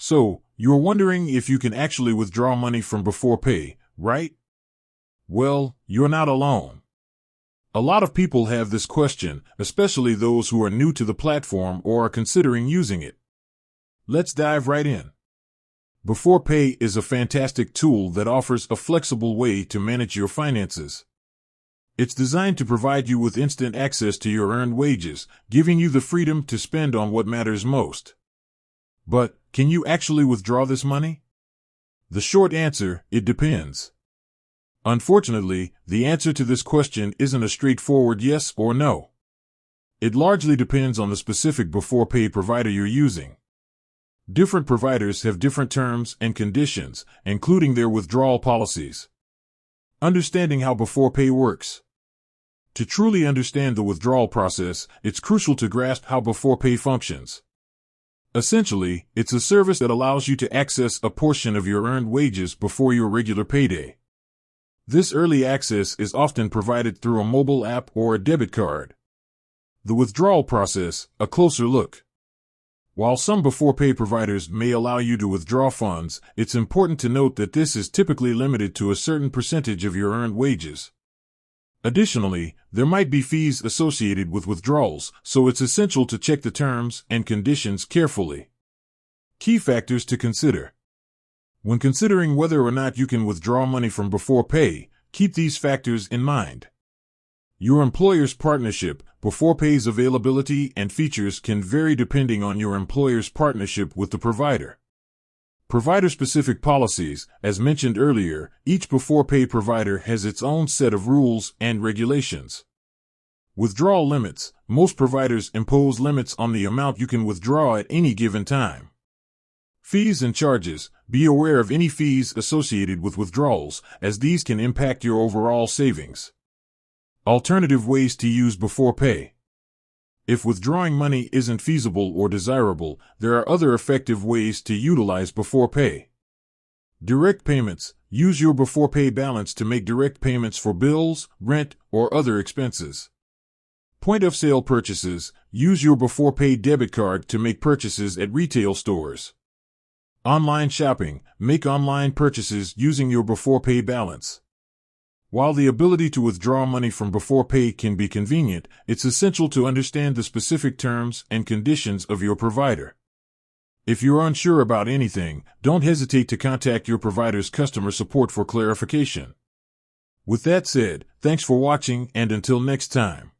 So, you're wondering if you can actually withdraw money from beforepay, right? Well, you're not alone. A lot of people have this question, especially those who are new to the platform or are considering using it. Let's dive right in. Beforepay is a fantastic tool that offers a flexible way to manage your finances. It's designed to provide you with instant access to your earned wages, giving you the freedom to spend on what matters most. But, can you actually withdraw this money? The short answer, it depends. Unfortunately, the answer to this question isn't a straightforward yes or no. It largely depends on the specific beforepay provider you're using. Different providers have different terms and conditions, including their withdrawal policies. Understanding how beforepay works. To truly understand the withdrawal process, it's crucial to grasp how beforepay functions. Essentially, it's a service that allows you to access a portion of your earned wages before your regular payday. This early access is often provided through a mobile app or a debit card. The withdrawal process, a closer look. While some beforepay providers may allow you to withdraw funds, it's important to note that this is typically limited to a certain percentage of your earned wages. Additionally, there might be fees associated with withdrawals, so it's essential to check the terms and conditions carefully. Key factors to consider. When considering whether or not you can withdraw money from beforepay, keep these factors in mind. Your employer's partnership, beforepay's availability and features can vary depending on your employer's partnership with the provider. Provider-specific policies, as mentioned earlier, each beforepay provider has its own set of rules and regulations. Withdrawal limits. Most providers impose limits on the amount you can withdraw at any given time. Fees and charges. Be aware of any fees associated with withdrawals, as these can impact your overall savings. Alternative ways to use beforepay. If withdrawing money isn't feasible or desirable, there are other effective ways to utilize beforepay. Direct payments. Use your beforepay balance to make direct payments for bills, rent, or other expenses. Point-of-sale purchases. Use your beforepay debit card to make purchases at retail stores. Online shopping. Make online purchases using your beforepay balance. While the ability to withdraw money from beforepay can be convenient, it's essential to understand the specific terms and conditions of your provider. If you're unsure about anything, don't hesitate to contact your provider's customer support for clarification. With that said, thanks for watching, and until next time.